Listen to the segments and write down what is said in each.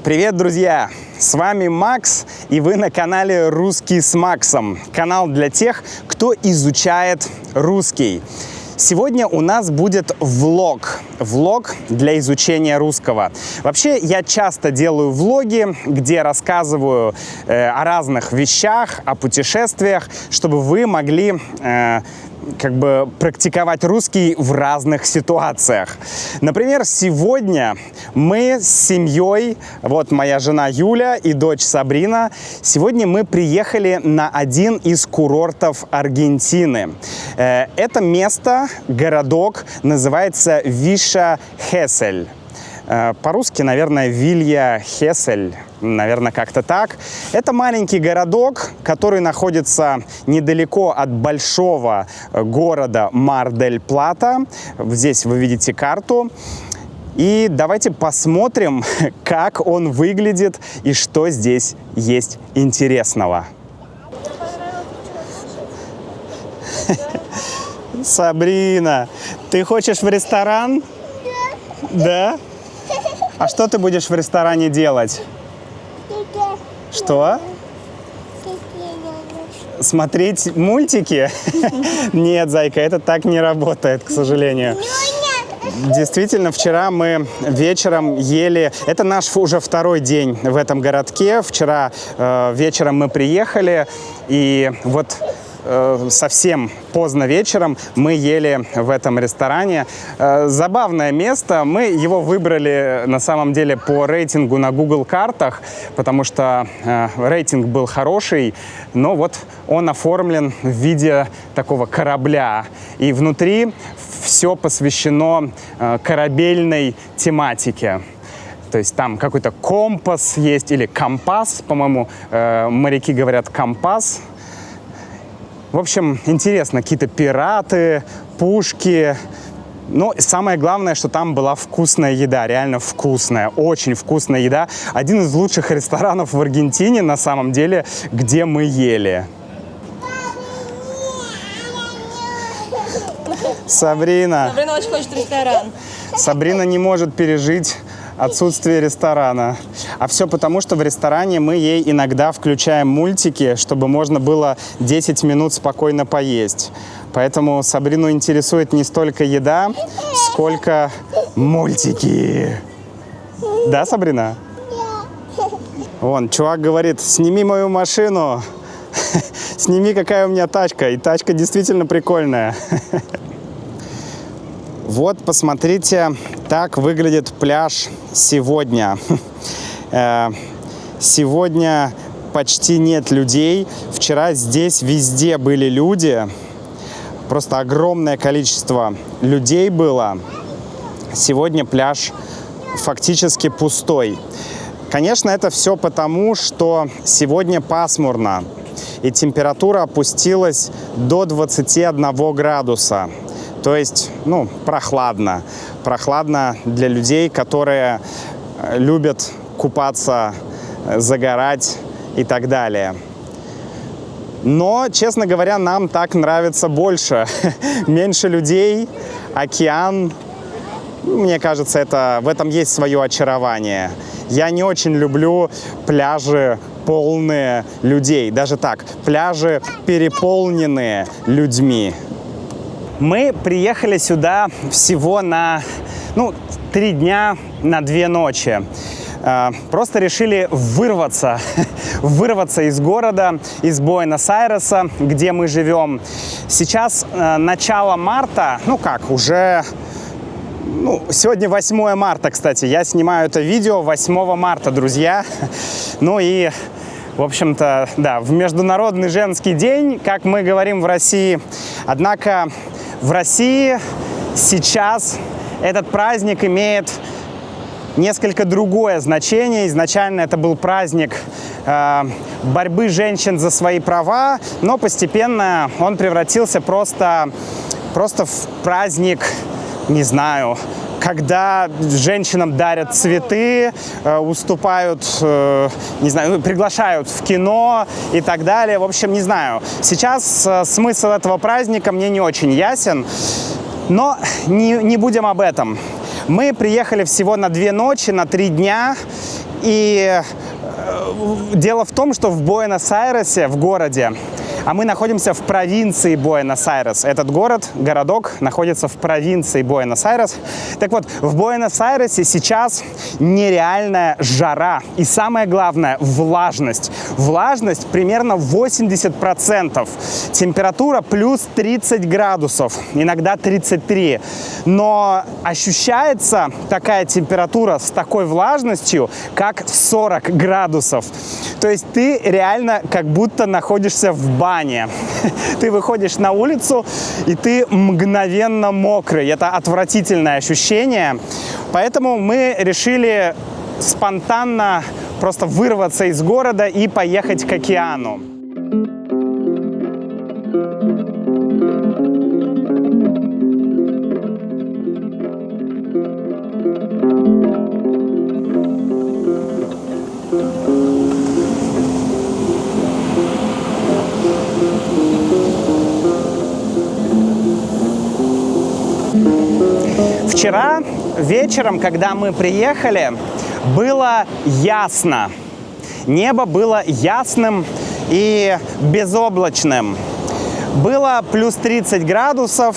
Привет, друзья! С вами Макс, и вы на канале «Русский с Максом». Канал для тех, кто изучает русский. Сегодня у нас будет влог для изучения русского. Вообще, я часто делаю влоги, где рассказываю о разных вещах, о путешествиях, чтобы вы могли практиковать русский в разных ситуациях. Например, сегодня мы с семьей, вот моя жена Юля и дочь Сабрина, сегодня мы приехали на один из курортов Аргентины. Это место, городок, называется Виша-Хесель. По-русски, наверное, Вилья-Хесель, наверное, как-то так. Это маленький городок, который находится недалеко от большого города Мар-дель-Плата. Здесь вы видите карту. И давайте посмотрим, как он выглядит и что здесь есть интересного. Сабрина, ты хочешь в ресторан? Да? А что ты будешь в ресторане делать? Что? Смотреть мультики? Нет, зайка, это так не работает, к сожалению. Действительно, вчера мы вечером ели... Это наш уже второй день в этом городке. Вчера вечером мы приехали, и вот... совсем поздно вечером мы ели в этом ресторане. Забавное место. Мы его выбрали на самом деле по рейтингу на Google картах, потому что рейтинг был хороший, но вот он оформлен в виде такого корабля. И внутри все посвящено корабельной тематике. То есть там какой-то компас есть, или компас, по-моему, моряки говорят компас. В общем, интересно, какие-то пираты, пушки. Но самое главное, что там была вкусная еда, реально вкусная, очень вкусная еда. Один из лучших ресторанов в Аргентине, на самом деле, где мы ели. Сабрина очень хочет ресторан. Сабрина не может пережить отсутствие ресторана. А все потому, что в ресторане мы ей иногда включаем мультики, чтобы можно было 10 минут спокойно поесть. Поэтому Сабрину интересует не столько еда, сколько мультики. Да, Сабрина? Вон, чувак говорит, сними мою машину. Сними, какая у меня тачка. И тачка действительно прикольная. Вот, посмотрите, так выглядит пляж сегодня. Сегодня почти нет людей. Вчера здесь везде были люди. Просто огромное количество людей было. Сегодня пляж фактически пустой. Конечно, это все потому, что сегодня пасмурно. И температура опустилась до 21 градуса. То есть, прохладно. Прохладно для людей, которые любят купаться, загорать и так далее. Но, честно говоря, нам так нравится больше. Меньше людей, океан. Мне кажется, в этом есть свое очарование. Я не очень люблю пляжи полные людей. Даже так, пляжи переполненные людьми. Мы приехали сюда всего на 3 дня, на 2 ночи. Просто решили вырваться из города, из Буэнос-Айреса, где мы живем. Сейчас начало марта, сегодня 8 марта, кстати. Я снимаю это видео 8 марта, друзья. В общем-то, да, в Международный женский день, как мы говорим в России. Однако в России сейчас этот праздник имеет несколько другое значение. Изначально это был праздник борьбы женщин за свои права, но постепенно он превратился просто в праздник, не знаю, когда женщинам дарят цветы, уступают, приглашают в кино и так далее. В общем, не знаю. Сейчас смысл этого праздника мне не очень ясен, но не будем об этом. Мы приехали всего на 2 ночи, на 3 дня. И дело в том, что в Буэнос-Айресе, в городе, а мы находимся в провинции Буэнос-Айрес. Этот городок находится в провинции Буэнос-Айрес. Так вот, в Буэнос-Айресе сейчас нереальная жара. И самое главное, влажность. Влажность примерно 80%. Температура плюс 30 градусов, иногда 33. Но ощущается такая температура с такой влажностью, как 40 градусов. То есть ты реально как будто находишься в бане. Ты выходишь на улицу, и ты мгновенно мокрый. Это отвратительное ощущение. Поэтому мы решили спонтанно просто вырваться из города и поехать к океану. Вчера вечером, когда мы приехали, было ясно. Небо было ясным и безоблачным. Было плюс 30 градусов,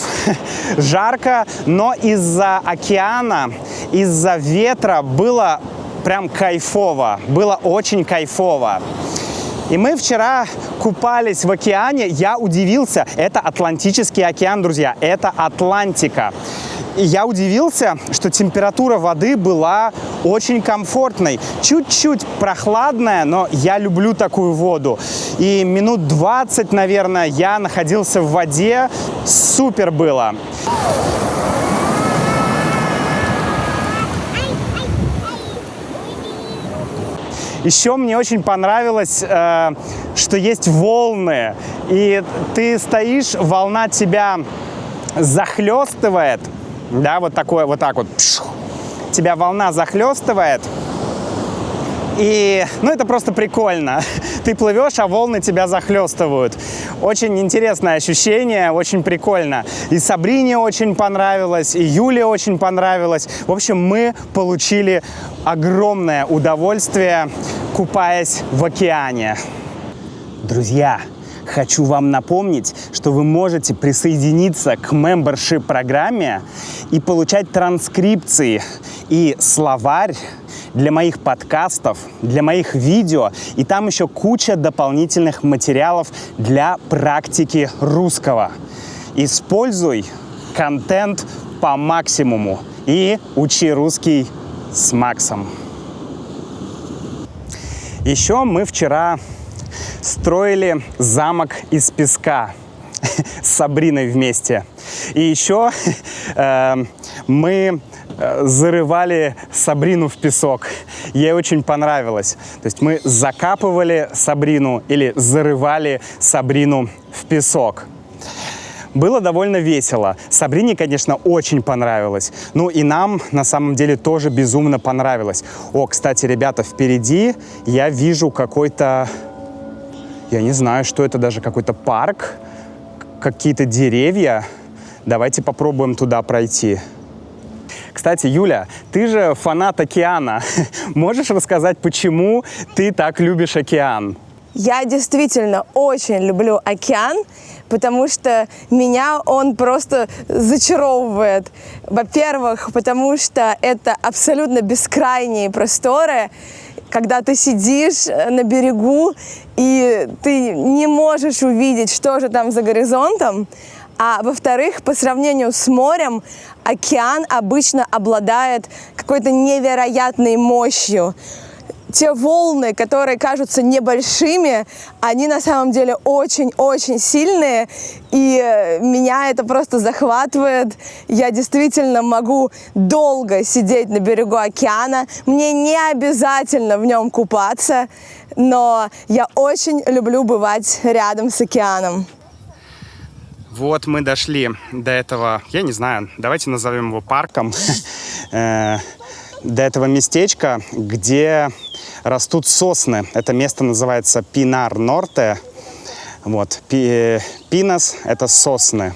жарко, но из-за океана, из-за ветра было прям кайфово. Было очень кайфово. И мы вчера купались в океане. Я удивился. Это Атлантический океан, друзья. Это Атлантика. И я удивился, что температура воды была очень комфортной. Чуть-чуть прохладная, но я люблю такую воду. И минут 20, наверное, я находился в воде. Супер было. Еще мне очень понравилось, что есть волны. И ты стоишь, волна тебя захлестывает. Да, вот такое, вот так вот. Тебя волна захлестывает. И, ну, это просто прикольно. Ты плывешь, а волны тебя захлестывают. Очень интересное ощущение, очень прикольно. И Сабрине очень понравилось, и Юле очень понравилось. В общем, мы получили огромное удовольствие, купаясь в океане. Друзья, хочу вам напомнить, что вы можете присоединиться к membership-программе и получать транскрипции и словарь для моих подкастов, для моих видео. И там еще куча дополнительных материалов для практики русского. Используй контент по максимуму и учи русский с Максом. Еще мы вчера строили замок из песка с Сабриной вместе. И еще мы зарывали Сабрину в песок. Ей очень понравилось. То есть мы закапывали Сабрину или зарывали Сабрину в песок. Было довольно весело. Сабрине, конечно, очень понравилось. Ну и нам, на самом деле, тоже безумно понравилось. О, кстати, ребята, впереди я вижу какой-то... Я не знаю, что это, даже какой-то парк, какие-то деревья. Давайте попробуем туда пройти. Кстати, Юля, ты же фанат океана. Можешь рассказать, почему ты так любишь океан? Я действительно очень люблю океан, потому что меня он просто зачаровывает. Во-первых, потому что это абсолютно бескрайние просторы, когда ты сидишь на берегу, и ты не можешь увидеть, что же там за горизонтом. А во-вторых, по сравнению с морем, океан обычно обладает какой-то невероятной мощью. Те волны, которые кажутся небольшими, они на самом деле очень-очень сильные, и меня это просто захватывает. Я действительно могу долго сидеть на берегу океана. Мне не обязательно в нем купаться, но я очень люблю бывать рядом с океаном. Вот мы дошли до этого, я не знаю, давайте назовем его парком, до этого местечка, где растут сосны. Это место называется Пинар Норте. Вот. Пинос – это сосны.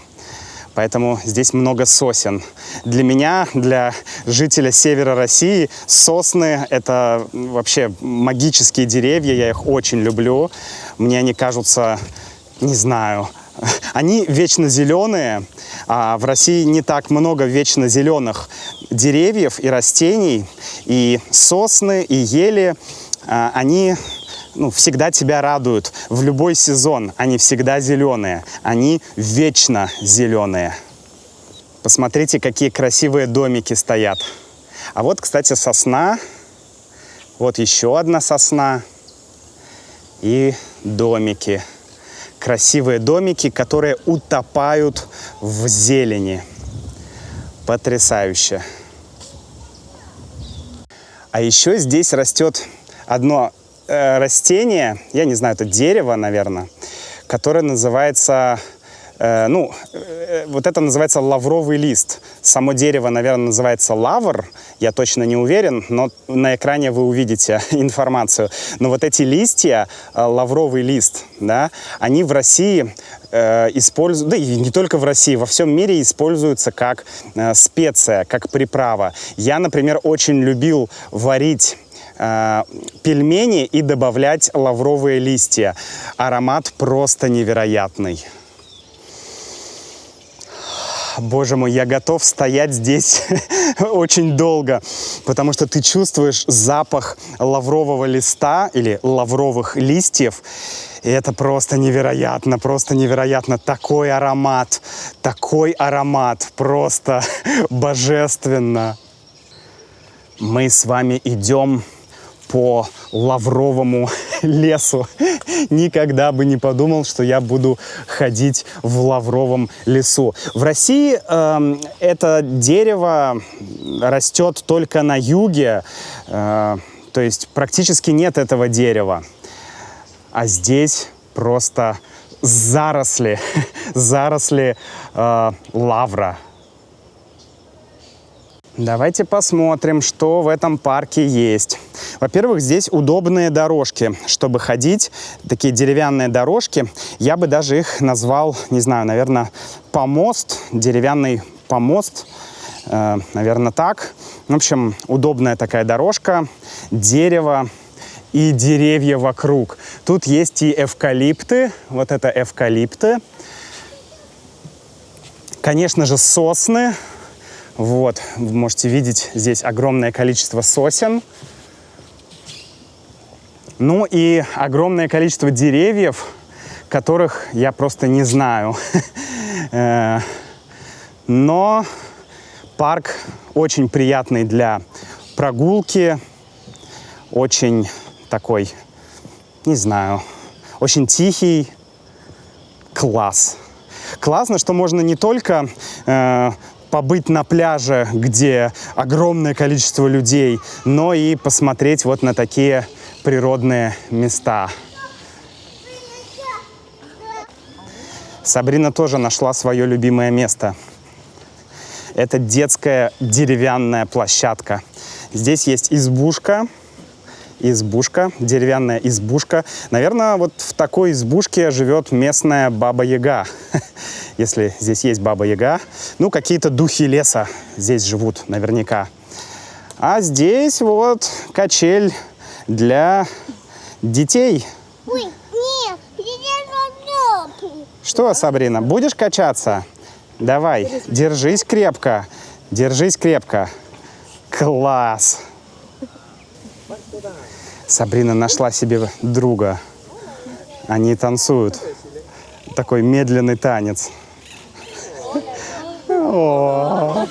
Поэтому здесь много сосен. Для меня, для жителя севера России, сосны – это вообще магические деревья. Я их очень люблю. Мне они кажутся, не знаю, они вечно зеленые. А в России не так много вечно зеленых деревьев и растений. И сосны, и ели, они всегда тебя радуют. В любой сезон они всегда зеленые. Они вечно зеленые. Посмотрите, какие красивые домики стоят. А вот, кстати, сосна. Вот еще одна сосна. И домики. Красивые домики, которые утопают в зелени. Потрясающе. А еще здесь растет одно растение, я не знаю, это дерево, наверное, которое называется, вот это называется лавровый лист. Само дерево, наверное, называется лавр, я точно не уверен, но на экране вы увидите информацию. Но вот эти листья, лавровый лист, да, они в России используют, да и не только в России, во всем мире используются как специя, как приправа. Я, например, очень любил варить пельмени и добавлять лавровые листья. Аромат просто невероятный. Боже мой, я готов стоять здесь очень долго, потому что ты чувствуешь запах лаврового листа или лавровых листьев. И это просто невероятно, Такой аромат, просто божественно. Мы с вами идем по лавровому лесу. Никогда бы не подумал, что я буду ходить в лавровом лесу. В России это дерево растет только на юге, то есть практически нет этого дерева. А здесь просто заросли лавра. Давайте посмотрим, что в этом парке есть. Во-первых, здесь удобные дорожки, чтобы ходить. Такие деревянные дорожки. Я бы даже их назвал, не знаю, наверное, помост. Деревянный помост. Наверное, так. В общем, удобная такая дорожка. Дерево и деревья вокруг. Тут есть и эвкалипты. Вот это эвкалипты. Конечно же, сосны. Вот, вы можете видеть здесь огромное количество сосен. Ну и огромное количество деревьев, которых я просто не знаю. Но парк очень приятный для прогулки. Очень такой, не знаю, очень тихий. Класс. Классно, что можно не только побыть на пляже, где огромное количество людей, но и посмотреть вот на такие природные места. Сабрина тоже нашла свое любимое место. Это детская деревянная площадка. Здесь есть избушка, деревянная избушка. Наверное, вот в такой избушке живет местная Баба-Яга. Если здесь есть Баба-Яга. Ну, какие-то духи леса здесь живут наверняка. А здесь вот качель для детей. Ой, нет, я не. Что, Сабрина, будешь качаться? Давай, держись крепко. Держись крепко. Класс! Сабрина нашла себе друга. Они танцуют. Такой медленный танец. О.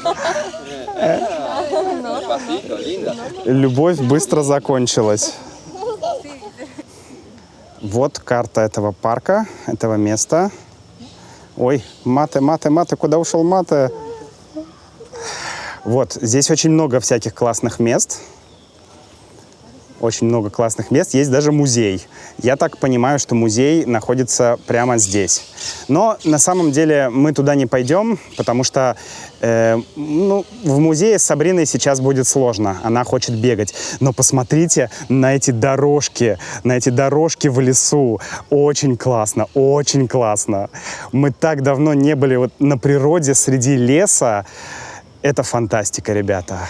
Любовь быстро закончилась. Вот карта этого парка, этого места. Ой, Мате, куда ушел Мате? Вот, здесь очень много всяких классных мест. Очень много классных мест. Есть даже музей. Я так понимаю, что музей находится прямо здесь. Но на самом деле мы туда не пойдем, потому что в музее с Сабриной сейчас будет сложно. Она хочет бегать. Но посмотрите на эти дорожки в лесу. Очень классно, очень классно. Мы так давно не были вот на природе среди леса. Это фантастика, ребята.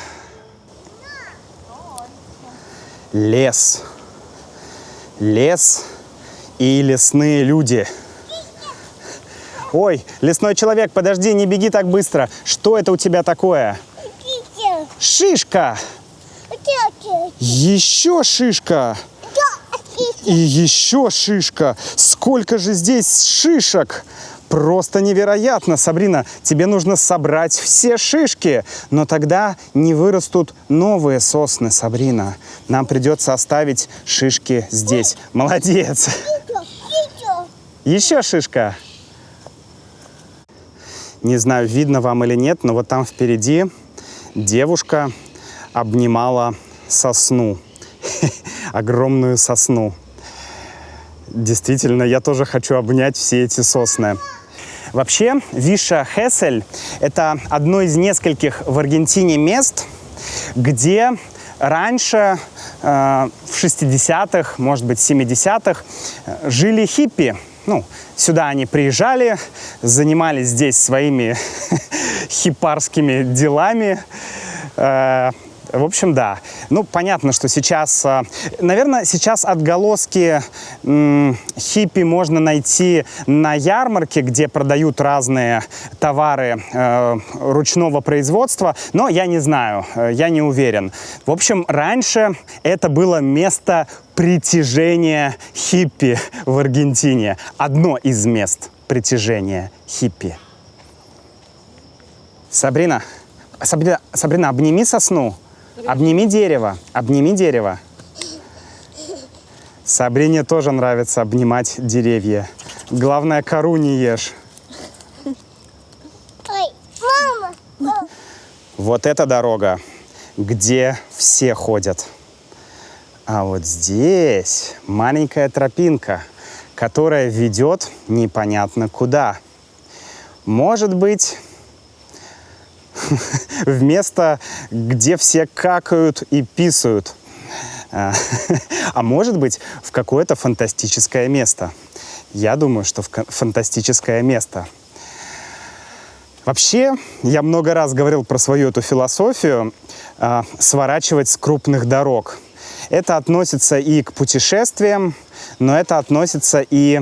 Лес. Лес и лесные люди. Ой, лесной человек, подожди, не беги так быстро. Что это у тебя такое? Шишка. Еще шишка. И еще шишка. Сколько же здесь шишек? Просто невероятно, Сабрина. Тебе нужно собрать все шишки, но тогда не вырастут новые сосны, Сабрина. Нам придется оставить шишки здесь. Молодец. Еще шишка. Не знаю, видно вам или нет, но вот там впереди девушка обнимала сосну. Огромную сосну. Действительно, я тоже хочу обнять все эти сосны. Вообще, Виша Хесель – это одно из нескольких в Аргентине мест, где раньше, в 60-х, может быть, 70-х, жили хиппи. Сюда они приезжали, занимались здесь своими хипарскими делами. В общем, да. Понятно, что сейчас, наверное, сейчас отголоски хиппи можно найти на ярмарке, где продают разные товары ручного производства, но я не знаю, я не уверен. В общем, раньше это было место притяжения хиппи в Аргентине. Одно из мест притяжения хиппи. Сабрина, обними сосну. Обними дерево, обними дерево. Сабрине тоже нравится обнимать деревья. Главное, кору не ешь. Ой, мама! Вот эта дорога, где все ходят. А вот здесь маленькая тропинка, которая ведет непонятно куда. Может быть, в место, где все какают и писают. А может быть, в какое-то фантастическое место. Я думаю, что в фантастическое место. Вообще, я много раз говорил про свою эту философию сворачивать с крупных дорог. Это относится и к путешествиям, но это относится и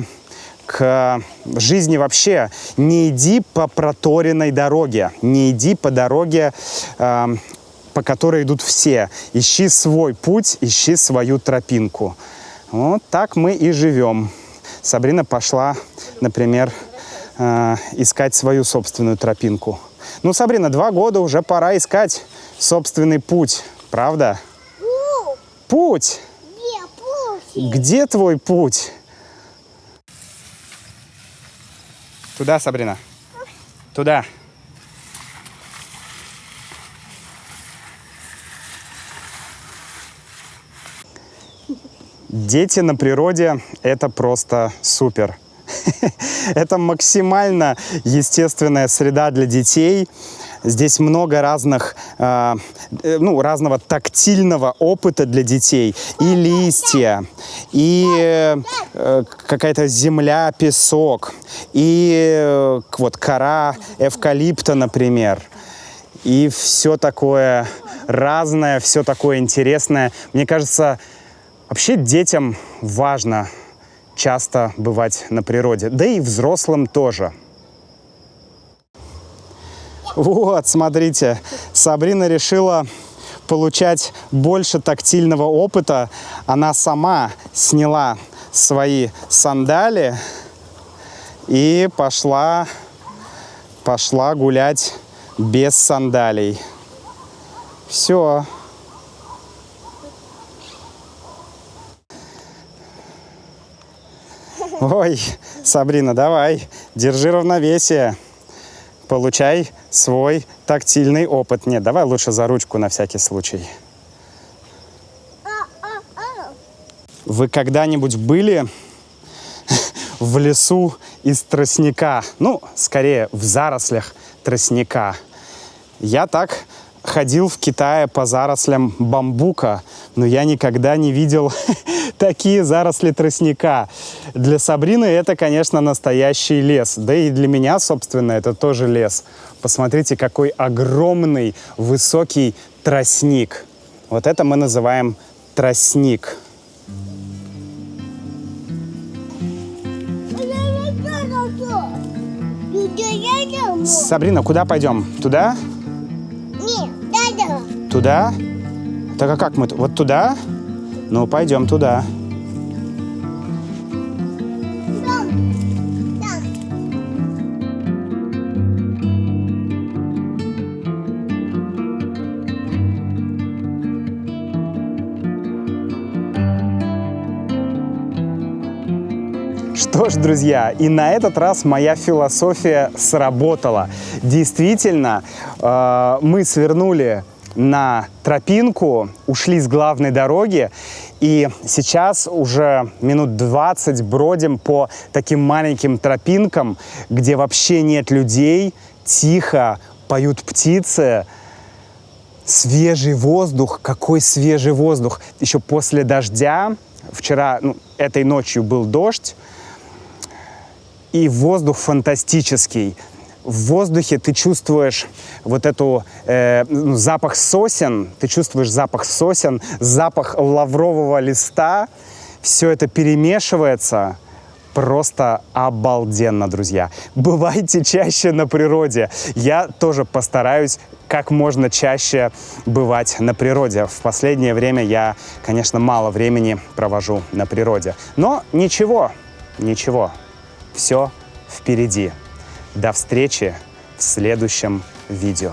к жизни вообще. Не иди по проторенной дороге, не иди по дороге, по которой идут все. Ищи свой путь, ищи свою тропинку. Вот так мы и живем. Сабрина пошла, например, искать свою собственную тропинку. Сабрина, 2 года уже пора искать собственный путь, правда? Путь! Где твой путь? Туда, Сабрина. Туда. Дети на природе – это просто супер. Это максимально естественная среда для детей. Здесь много разного тактильного опыта для детей. И листья, и какая-то земля, песок, и вот кора эвкалипта, например. И все такое разное, все такое интересное. Мне кажется, вообще детям важно часто бывать на природе. Да и взрослым тоже. Вот, смотрите, Сабрина решила получать больше тактильного опыта. Она сама сняла свои сандали и пошла гулять без сандалий. Все. Ой, Сабрина, давай, держи равновесие. Получай свой тактильный опыт. Нет, давай лучше за ручку на всякий случай. Вы когда-нибудь были в лесу из тростника? Ну, скорее, в зарослях тростника. Я так ходил в Китае по зарослям бамбука, но я никогда не видел такие заросли тростника. Для Сабрины это, конечно, настоящий лес. Да и для меня, собственно, это тоже лес. Посмотрите, какой огромный, высокий тростник. Вот это мы называем тростник. Сабрина, куда пойдем? Туда? Нет, да. Туда? Так а как мы? Вот туда? Ну, пойдем туда. Что ж, друзья, и на этот раз моя философия сработала. Действительно, мы свернули на тропинку, ушли с главной дороги, и сейчас уже минут 20 бродим по таким маленьким тропинкам, где вообще нет людей, тихо поют птицы. Свежий воздух, какой свежий воздух. Еще после дождя, вчера, этой ночью был дождь, и воздух фантастический. В воздухе ты чувствуешь вот эту запах сосен, запах лаврового листа. Все это перемешивается. Просто обалденно, друзья. Бывайте чаще на природе. Я тоже постараюсь как можно чаще бывать на природе. В последнее время я, конечно, мало времени провожу на природе. Но ничего. Все впереди. До встречи в следующем видео.